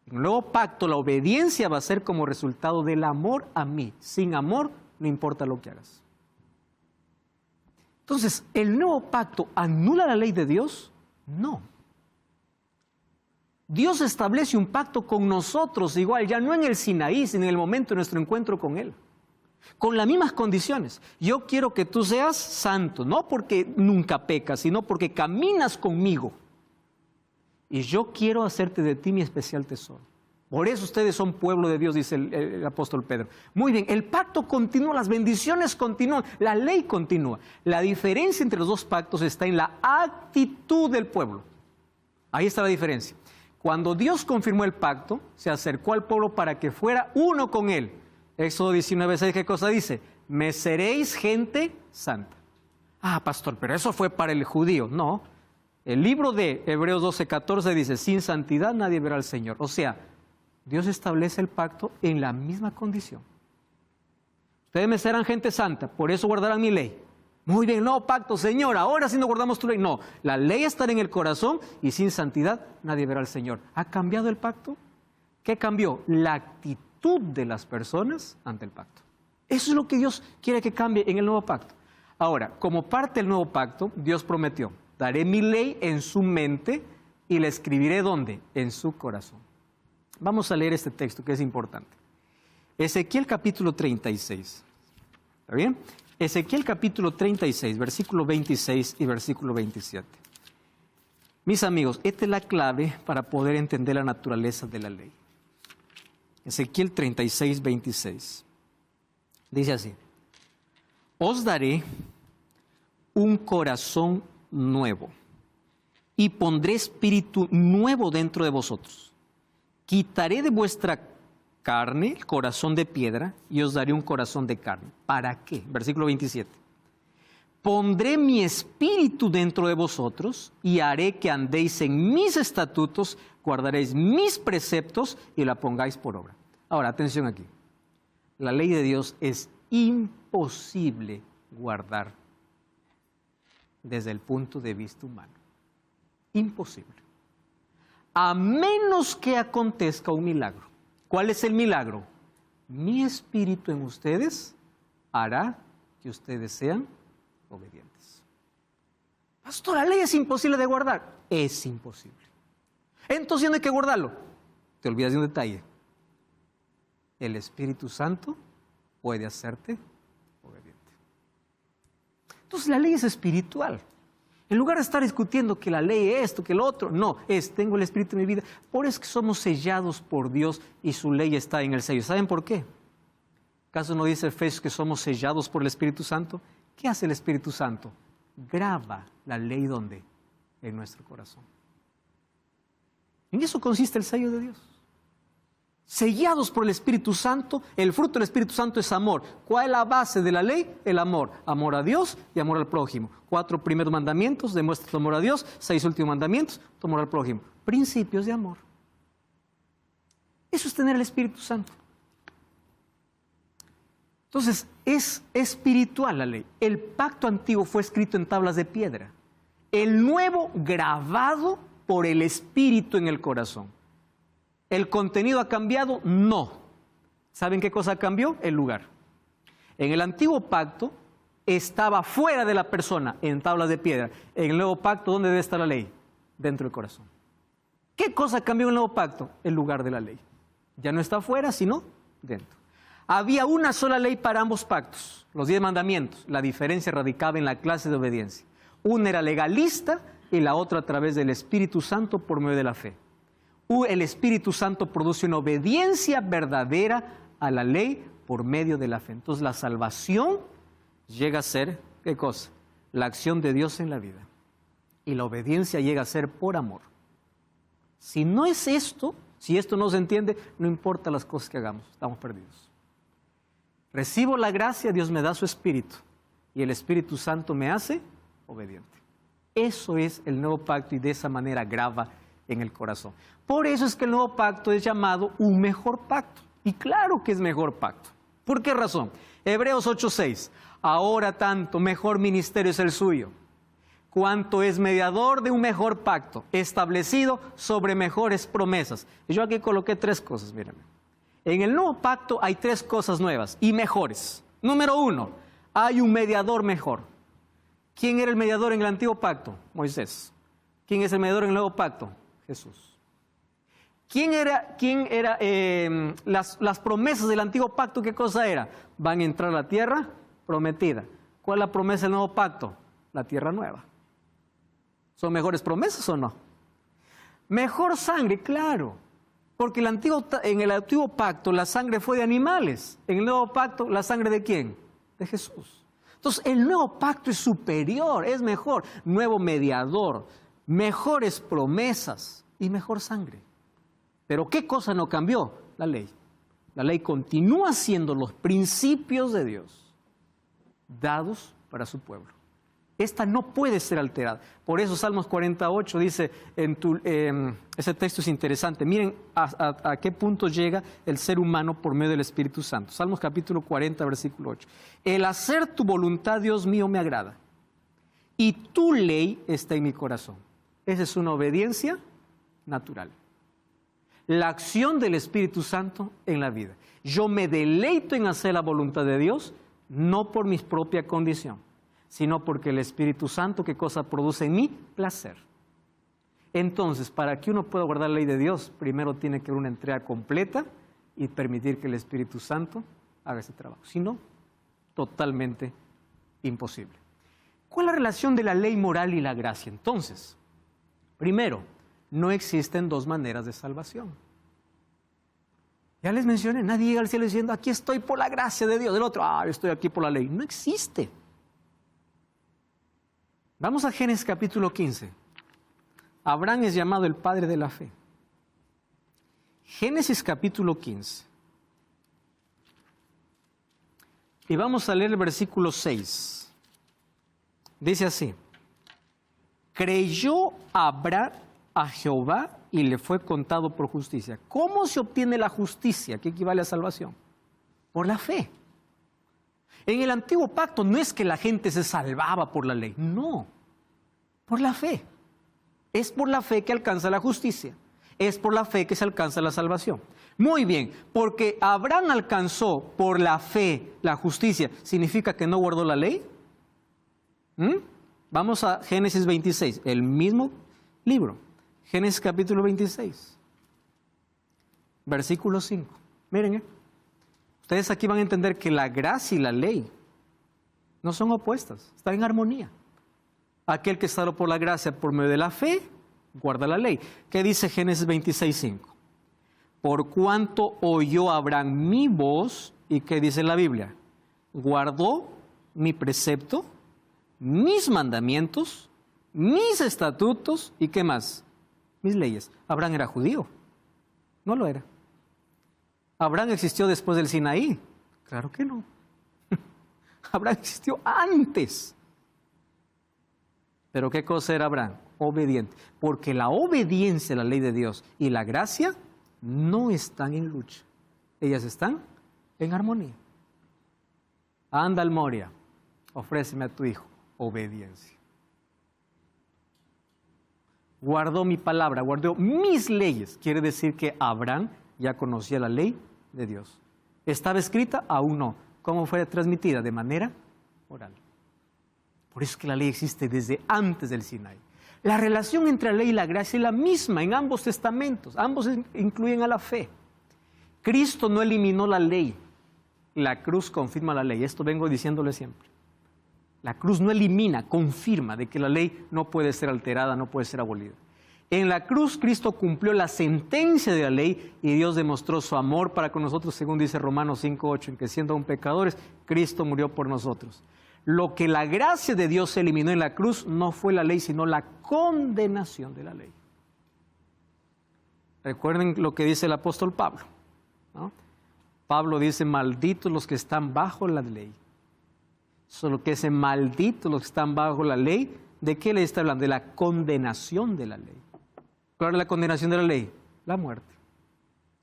En el nuevo pacto la obediencia va a ser como resultado del amor a mí. Sin amor no importa lo que hagas. Entonces, ¿el nuevo pacto anula la ley de Dios? No. Dios establece un pacto con nosotros igual, ya no en el Sinaí, sino en el momento de nuestro encuentro con Él. Con las mismas condiciones. Yo quiero que tú seas santo, no porque nunca pecas, sino porque caminas conmigo. Y yo quiero hacerte de ti mi especial tesoro. Por eso ustedes son pueblo de Dios, dice el apóstol Pedro. Muy bien, el pacto continúa, las bendiciones continúan, la ley continúa. La diferencia entre los dos pactos está en la actitud del pueblo. Ahí está la diferencia. Cuando Dios confirmó el pacto, se acercó al pueblo para que fuera uno con Él. Éxodo 19:6, ¿qué cosa dice? Me seréis gente santa. Ah, pastor, pero eso fue para el judío. No, el libro de Hebreos 12:14 dice, sin santidad nadie verá al Señor. O sea, Dios establece el pacto en la misma condición. Ustedes me serán gente santa, por eso guardarán mi ley. Muy bien, no pacto, Señor, ahora sí no guardamos tu ley. No, la ley estará en el corazón y sin santidad nadie verá al Señor. ¿Ha cambiado el pacto? ¿Qué cambió? La actitud de las personas ante el pacto. Eso es lo que Dios quiere que cambie en el nuevo pacto. Ahora, como parte del nuevo pacto, Dios prometió, daré mi ley en su mente y la escribiré ¿dónde? En su corazón. Vamos a leer este texto que es importante. Ezequiel capítulo 36. ¿Está bien? Ezequiel capítulo 36, versículo 26 y versículo 27. Mis amigos, esta es la clave para poder entender la naturaleza de la ley. Ezequiel 36, 26. Dice así. Os daré un corazón nuevo y pondré espíritu nuevo dentro de vosotros. Quitaré de vuestra carne el corazón de piedra y os daré un corazón de carne. ¿Para qué? Versículo 27. Pondré mi espíritu dentro de vosotros y haré que andéis en mis estatutos, guardaréis mis preceptos y la pongáis por obra. Ahora, atención aquí. La ley de Dios es imposible guardar desde el punto de vista humano. Imposible. A menos que acontezca un milagro. ¿Cuál es el milagro? Mi espíritu en ustedes hará que ustedes sean obedientes. Pastor, la ley es imposible de guardar. Es imposible. Entonces no hay que guardarlo. Te olvidas de un detalle. El Espíritu Santo puede hacerte obediente. Entonces la ley es espiritual. En lugar de estar discutiendo que la ley es esto, que lo otro, no, tengo el Espíritu en mi vida. Por eso es que somos sellados por Dios y su ley está en el sello. ¿Saben por qué? ¿Acaso no dice Efesios que somos sellados por el Espíritu Santo? ¿Qué hace el Espíritu Santo? Graba la ley ¿dónde? En nuestro corazón. En eso consiste el sello de Dios. Sellados por el Espíritu Santo, el fruto del Espíritu Santo es amor. ¿Cuál es la base de la ley? El amor. Amor a Dios y amor al prójimo. 4 primeros mandamientos demuestran tu amor a Dios. 6 últimos mandamientos, tu amor al prójimo. Principios de amor. Eso es tener el Espíritu Santo. Entonces, es espiritual la ley. El pacto antiguo fue escrito en tablas de piedra. El nuevo grabado por el Espíritu en el corazón. ¿El contenido ha cambiado? No. ¿Saben qué cosa cambió? El lugar. En el antiguo pacto estaba fuera de la persona, en tablas de piedra. En el nuevo pacto, ¿dónde debe estar la ley? Dentro del corazón. ¿Qué cosa cambió en el nuevo pacto? El lugar de la ley. Ya no está fuera, sino dentro. Había una sola ley para ambos pactos, los 10 mandamientos. La diferencia radicaba en la clase de obediencia. Una era legalista y la otra a través del Espíritu Santo por medio de la fe. El Espíritu Santo produce una obediencia verdadera a la ley. Por medio de la fe. Entonces la salvación llega a ser, ¿qué cosa? la acción de Dios en la vida. Y la obediencia llega a ser por amor. Si no es esto, si esto no se entiende, no importa las cosas que hagamos, estamos perdidos. Recibo la gracia, Dios me da su Espíritu y el Espíritu Santo me hace obediente. Eso es el nuevo pacto y de esa manera grava en el corazón. Por eso es que el nuevo pacto es llamado un mejor pacto. Y claro que es mejor pacto. ¿Por qué razón? Hebreos 8:6. Ahora tanto mejor ministerio es el suyo, cuanto es mediador de un mejor pacto, establecido sobre mejores promesas. Y yo aquí coloqué 3 cosas, mírenme. En el nuevo pacto hay 3 cosas nuevas y mejores. Número 1, hay un mediador mejor. ¿Quién era el mediador en el antiguo pacto? Moisés. ¿Quién es el mediador en el nuevo pacto? Jesús. ¿Quién era las promesas del antiguo pacto? ¿Qué cosa era? Van a entrar a la tierra prometida. ¿Cuál es la promesa del nuevo pacto? La tierra nueva. ¿Son mejores promesas o no? Mejor sangre, claro. Porque en el antiguo pacto la sangre fue de animales. En el nuevo pacto, ¿la sangre de quién? De Jesús. Entonces, el nuevo pacto es superior, es mejor. Nuevo mediador, mejores promesas y mejor sangre. Pero ¿qué cosa no cambió? La ley. La ley continúa siendo los principios de Dios dados para su pueblo. Esta no puede ser alterada. Por eso Salmos 48 dice, ese texto es interesante. Miren a qué punto llega el ser humano por medio del Espíritu Santo. Salmos capítulo 40, versículo 8. El hacer tu voluntad, Dios mío, me agrada. Y tu ley está en mi corazón. Esa es una obediencia natural. La acción del Espíritu Santo en la vida. Yo me deleito en hacer la voluntad de Dios, no por mi propia condición, sino porque el Espíritu Santo, ¿qué cosa produce en mí? Placer. Entonces, para que uno pueda guardar la ley de Dios, primero tiene que haber una entrega completa y permitir que el Espíritu Santo haga ese trabajo. Si no, totalmente imposible. ¿Cuál es la relación de la ley moral y la gracia? Entonces, primero, no existen 2 maneras de salvación. Ya les mencioné, nadie llega al cielo diciendo, aquí estoy por la gracia de Dios. El otro, yo estoy aquí por la ley. No existe. Vamos a Génesis capítulo 15. Abraham es llamado el padre de la fe. Génesis capítulo 15. Y vamos a leer el versículo 6. Dice así. Creyó Abraham a Jehová y le fue contado por justicia. ¿Cómo se obtiene la justicia? ¿Qué equivale a salvación? Por la fe. En el antiguo pacto no es que la gente se salvaba por la ley, no, por la fe. Es por la fe que alcanza la justicia, es por la fe que se alcanza la salvación. Muy bien, porque Abraham alcanzó por la fe la justicia, ¿significa que no guardó la ley? Vamos a Génesis 26, el mismo libro. Génesis capítulo 26, versículo 5. Miren, ustedes aquí van a entender que la gracia y la ley no son opuestas, están en armonía. Aquel que está por la gracia por medio de la fe, guarda la ley. ¿Qué dice Génesis 26, 5? Por cuanto oyó Abraham mi voz, ¿y qué dice la Biblia? Guardó mi precepto, mis mandamientos, mis estatutos, ¿y qué más? Mis leyes. Abraham era judío. No lo era. ¿Abraham existió después del Sinaí? Claro que no. Abraham existió antes. ¿Pero qué cosa era Abraham? Obediente. Porque la obediencia a la ley de Dios y la gracia no están en lucha. Ellas están en armonía. Anda al Moria, ofréceme a tu hijo. Obediencia. Guardó mi palabra, guardó mis leyes. Quiere decir que Abraham ya conocía la ley de Dios. ¿Estaba escrita? Aún no. ¿Cómo fue transmitida? De manera oral. Por eso es que la ley existe desde antes del Sinaí. La relación entre la ley y la gracia es la misma en ambos testamentos. Ambos incluyen a la fe. Cristo no eliminó la ley. La cruz confirma la ley. Esto vengo diciéndole siempre. La cruz no elimina, confirma de que la ley no puede ser alterada, no puede ser abolida. En la cruz Cristo cumplió la sentencia de la ley y Dios demostró su amor para con nosotros, según dice Romanos 5:8, en que siendo aún pecadores, Cristo murió por nosotros. Lo que la gracia de Dios eliminó en la cruz no fue la ley, sino la condenación de la ley. Recuerden lo que dice el apóstol Pablo, ¿no? Pablo dice, malditos los que están bajo la ley. Solo que ese malditos los que están bajo la ley, ¿de qué le está hablando? De la condenación de la ley. ¿Cuál es la condenación de la ley? La muerte.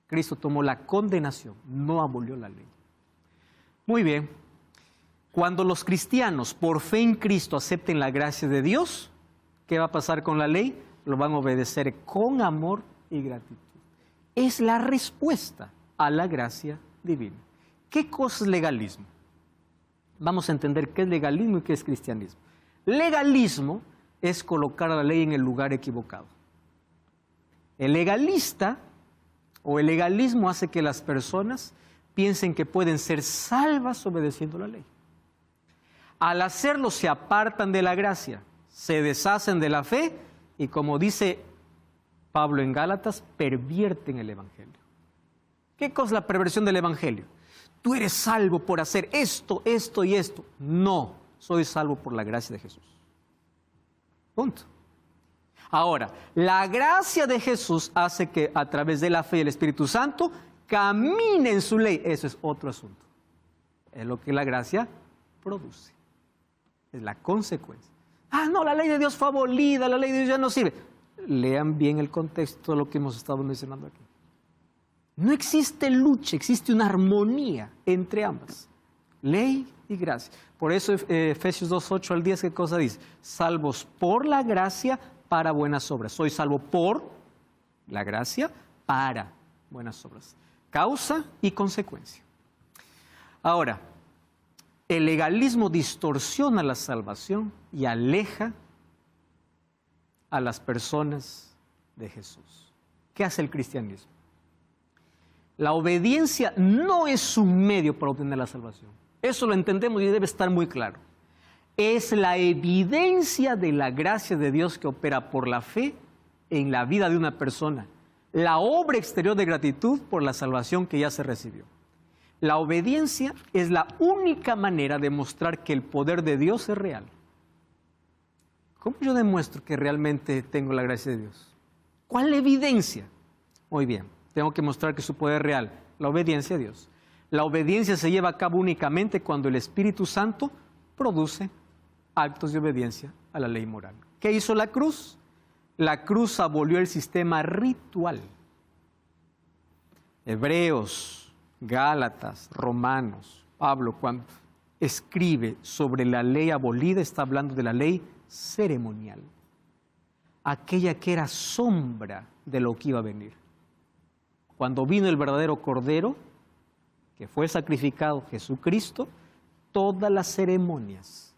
Cristo tomó la condenación, no abolió la ley. Muy bien. Cuando los cristianos por fe en Cristo acepten la gracia de Dios, ¿qué va a pasar con la ley? Lo van a obedecer con amor y gratitud. Es la respuesta a la gracia divina. ¿Qué cosa es legalismo? Vamos a entender qué es legalismo y qué es cristianismo. Legalismo es colocar a la ley en el lugar equivocado. El legalista o el legalismo hace que las personas piensen que pueden ser salvas obedeciendo la ley. Al hacerlo se apartan de la gracia, se deshacen de la fe y, como dice Pablo en Gálatas, pervierten el evangelio. ¿Qué cosa es la perversión del evangelio? Tú eres salvo por hacer esto, esto y esto. No, soy salvo por la gracia de Jesús. Punto. Ahora, la gracia de Jesús hace que a través de la fe y el Espíritu Santo camine en su ley. Eso es otro asunto. Es lo que la gracia produce. Es la consecuencia. Ah, no, la ley de Dios fue abolida, la ley de Dios ya no sirve. Lean bien el contexto de lo que hemos estado mencionando aquí. No existe lucha, existe una armonía entre ambas. Ley y gracia. Por eso Efesios 2:8 al 10, ¿qué cosa dice? Salvos por la gracia para buenas obras. Soy salvo por la gracia para buenas obras. Causa y consecuencia. Ahora, el legalismo distorsiona la salvación y aleja a las personas de Jesús. ¿Qué hace el cristianismo? La obediencia no es un medio para obtener la salvación. Eso lo entendemos y debe estar muy claro. Es la evidencia de la gracia de Dios que opera por la fe en la vida de una persona. La obra exterior de gratitud por la salvación que ya se recibió. La obediencia es la única manera de mostrar que el poder de Dios es real. ¿Cómo yo demuestro que realmente tengo la gracia de Dios? ¿Cuál evidencia? Muy bien, tengo que mostrar que su poder es real. La obediencia a Dios. La obediencia se lleva a cabo únicamente cuando el Espíritu Santo produce actos de obediencia a la ley moral. ¿Qué hizo la cruz? La cruz abolió el sistema ritual. Hebreos, Gálatas, Romanos, Pablo, cuando escribe sobre la ley abolida, está hablando de la ley ceremonial, aquella que era sombra de lo que iba a venir. Cuando vino el verdadero Cordero, que fue sacrificado, Jesucristo, todas las ceremonias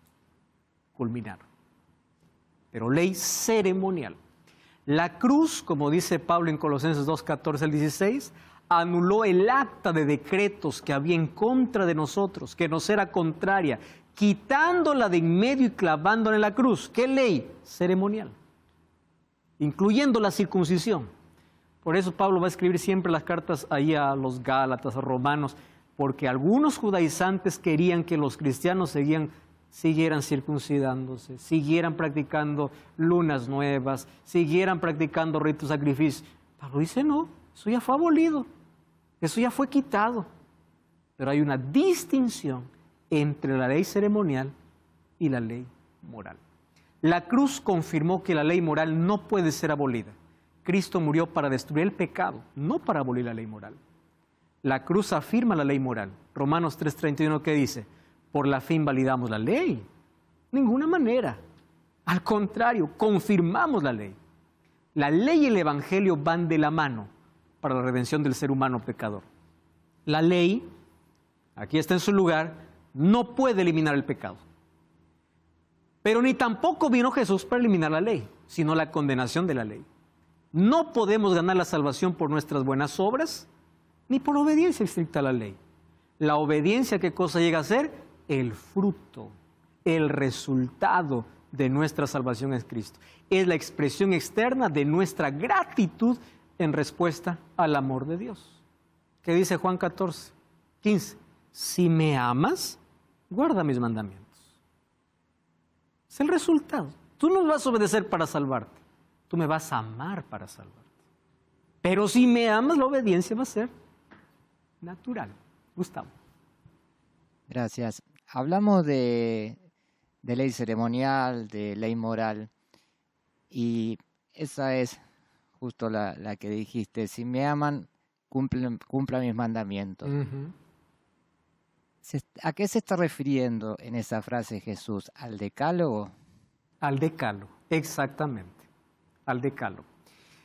culminaron. Pero ley ceremonial. La cruz, como dice Pablo en Colosenses 2:14 al 16, anuló el acta de decretos que había en contra de nosotros, que nos era contraria, quitándola de en medio y clavándola en la cruz. ¿Qué ley? Ceremonial, incluyendo la circuncisión. Por eso Pablo va a escribir siempre las cartas ahí a los Gálatas, a Romanos, porque algunos judaizantes querían que los cristianos siguieran circuncidándose, siguieran practicando lunas nuevas, siguieran practicando ritos sacrificios. Pablo dice, no, eso ya fue abolido, eso ya fue quitado. Pero hay una distinción entre la ley ceremonial y la ley moral. La cruz confirmó que la ley moral no puede ser abolida. Cristo murió para destruir el pecado, no para abolir la ley moral. La cruz afirma la ley moral. Romanos 3:31, ¿qué dice? Por la fe invalidamos la ley. Ninguna manera. Al contrario, confirmamos la ley. La ley y el evangelio van de la mano para la redención del ser humano pecador. La ley, aquí está en su lugar, no puede eliminar el pecado. Pero ni tampoco vino Jesús para eliminar la ley, sino la condenación de la ley. No podemos ganar la salvación por nuestras buenas obras, ni por obediencia estricta a la ley. La obediencia, ¿qué cosa llega a ser? El fruto, el resultado de nuestra salvación en Cristo. Es la expresión externa de nuestra gratitud en respuesta al amor de Dios. ¿Qué dice Juan 14:15? Si me amas, guarda mis mandamientos. Es el resultado. Tú no me vas a obedecer para salvarte. Tú me vas a amar para salvarte. Pero si me amas, la obediencia va a ser natural. Gustavo. Gracias. Hablamos de ley ceremonial, de ley moral, y esa es justo la que dijiste. Si me aman, cumplan mis mandamientos. ¿A qué se está refiriendo en esa frase Jesús? ¿Al decálogo? Al decálogo, exactamente. Al decálogo.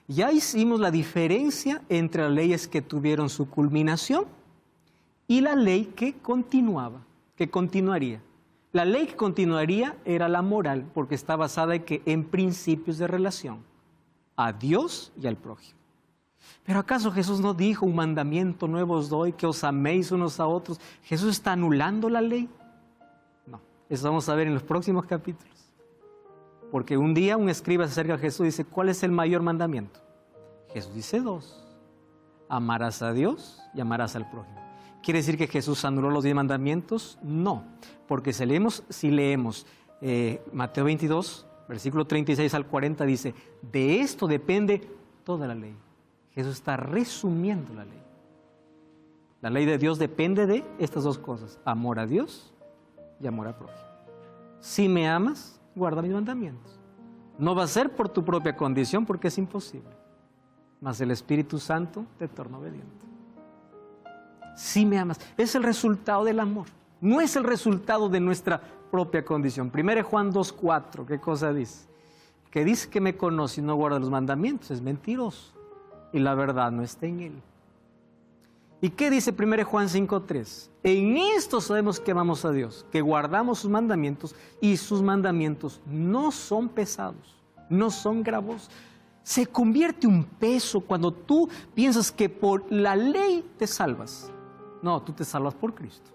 Ya hicimos la diferencia entre las leyes que tuvieron su culminación y la ley que continuaba, que continuaría. La ley que continuaría era la moral, porque está basada en principios de relación a Dios y al prójimo. ¿Pero acaso Jesús no dijo: un mandamiento nuevo os doy, que os améis unos a otros? ¿Jesús está anulando la ley? No, eso vamos a ver en los próximos capítulos. Porque un día un escriba se acerca a Jesús y dice: ¿cuál es el mayor mandamiento? Jesús dice 2. Amarás a Dios y amarás al prójimo. ¿Quiere decir que Jesús anuló los 10 mandamientos? No, porque si leemos Mateo 22, versículo 36 al 40, dice: de esto depende toda la ley. Jesús está resumiendo la ley. La ley de Dios depende de estas 2 cosas: amor a Dios y amor al prójimo. Si me amas, guarda mis mandamientos. No va a ser por tu propia condición, porque es imposible, mas el Espíritu Santo te torna obediente. Si me amas, es el resultado del amor, no es el resultado de nuestra propia condición. 1 Juan 2:4, ¿qué cosa dice? Que dice que me conoce y no guarda los mandamientos, es mentiroso, y la verdad no está en él. ¿Y qué dice 1 Juan 5:3? En esto sabemos que amamos a Dios, que guardamos sus mandamientos, y sus mandamientos no son pesados, no son gravosos. Se convierte un peso cuando tú piensas que por la ley te salvas. No, tú te salvas por Cristo.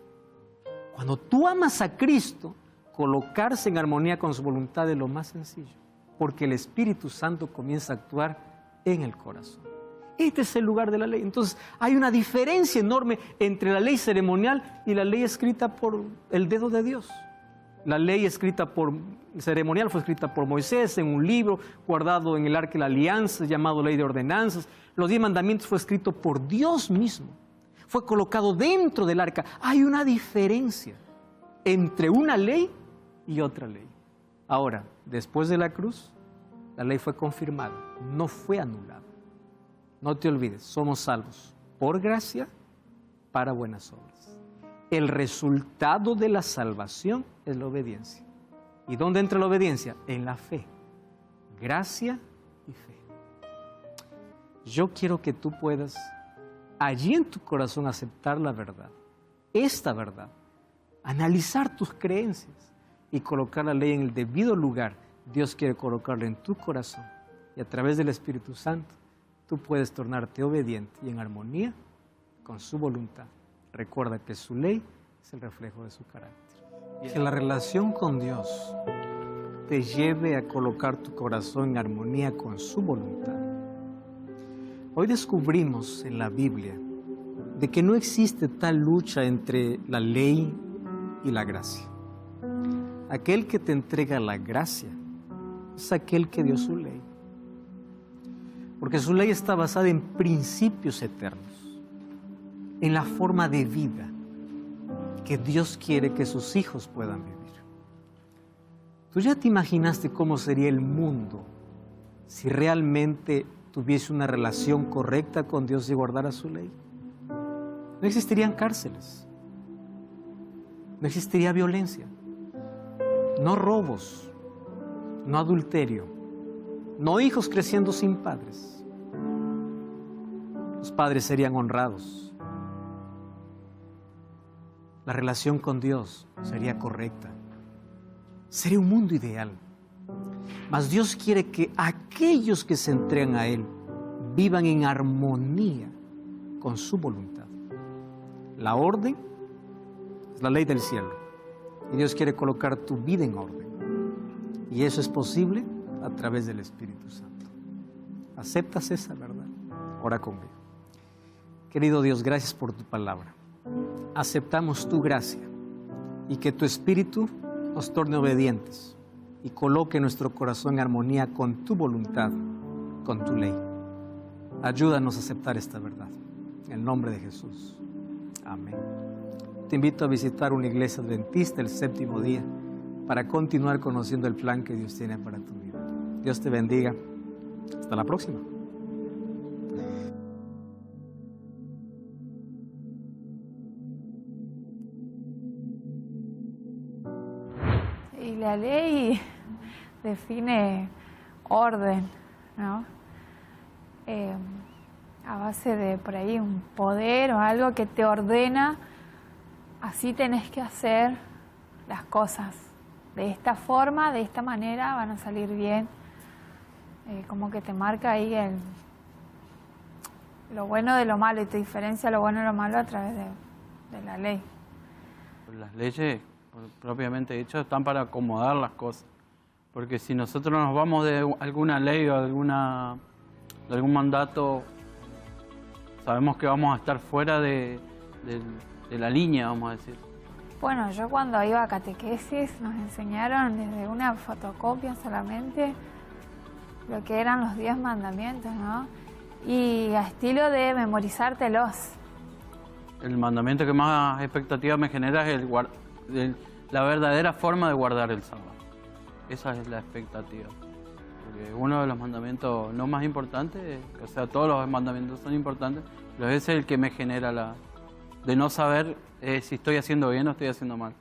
Cuando tú amas a Cristo, colocarse en armonía con su voluntad es lo más sencillo, porque el Espíritu Santo comienza a actuar en el corazón. Este es el lugar de la ley. Entonces, hay una diferencia enorme entre la ley ceremonial y la ley escrita por el dedo de Dios. La ley ceremonial fue escrita por Moisés en un libro guardado en el Arca de la Alianza, llamado Ley de Ordenanzas. Los 10 mandamientos fue escrito por Dios mismo. Fue colocado dentro del arca. Hay una diferencia entre una ley y otra ley. Ahora, después de la cruz, la ley fue confirmada, no fue anulada. No te olvides, somos salvos por gracia para buenas obras. El resultado de la salvación es la obediencia. ¿Y dónde entra la obediencia? En la fe. Gracia y fe. Yo quiero que tú puedas allí en tu corazón aceptar la verdad, esta verdad, analizar tus creencias y colocar la ley en el debido lugar. Dios quiere colocarla en tu corazón y a través del Espíritu Santo tú puedes tornarte obediente y en armonía con su voluntad. Recuerda que su ley es el reflejo de su carácter. Que la relación con Dios te lleve a colocar tu corazón en armonía con su voluntad. Hoy descubrimos en la Biblia de que no existe tal lucha entre la ley y la gracia. Aquel que te entrega la gracia es aquel que dio su ley. Porque su ley está basada en principios eternos, en la forma de vida que Dios quiere que sus hijos puedan vivir. ¿Tú ya te imaginaste cómo sería el mundo si realmente tuviese una relación correcta con Dios y guardara su ley? No existirían cárceles, no existiría violencia, no robos, no adulterio, no hijos creciendo sin padres. Los padres serían honrados. La relación con Dios sería correcta. Sería un mundo ideal. Mas Dios quiere que aquellos que se entregan a Él vivan en armonía con su voluntad. La orden es la ley del cielo. Y Dios quiere colocar tu vida en orden. Y eso es posible a través del Espíritu Santo. ¿Aceptas esa verdad? Ora conmigo. Querido Dios, gracias por tu palabra. Aceptamos tu gracia y que tu Espíritu nos torne obedientes y coloque nuestro corazón en armonía con tu voluntad, con tu ley. Ayúdanos a aceptar esta verdad. En el nombre de Jesús. Amén. Te invito a visitar una iglesia adventista el séptimo día para continuar conociendo el plan que Dios tiene para tu vida. Dios te bendiga. Hasta la próxima. Y la ley define orden, ¿no? A base de por ahí un poder o algo que te ordena, así tenés que hacer las cosas. De esta forma, de esta manera van a salir bien. Como que te marca ahí lo bueno de lo malo y te diferencia lo bueno de lo malo a través de la ley. Las leyes, propiamente dicho, están para acomodar las cosas. Porque si nosotros nos vamos de alguna ley o de algún mandato, sabemos que vamos a estar fuera de la línea, vamos a decir. Bueno, yo cuando iba a catequesis nos enseñaron desde una fotocopia solamente lo que eran los 10 mandamientos, ¿no? Y a estilo de memorizártelos. El mandamiento que más expectativa me genera es la verdadera forma de guardar el sábado. Esa es la expectativa. Porque uno de los mandamientos no más importantes, o sea, todos los mandamientos son importantes, pero ese es el que me genera de no saber si estoy haciendo bien o estoy haciendo mal.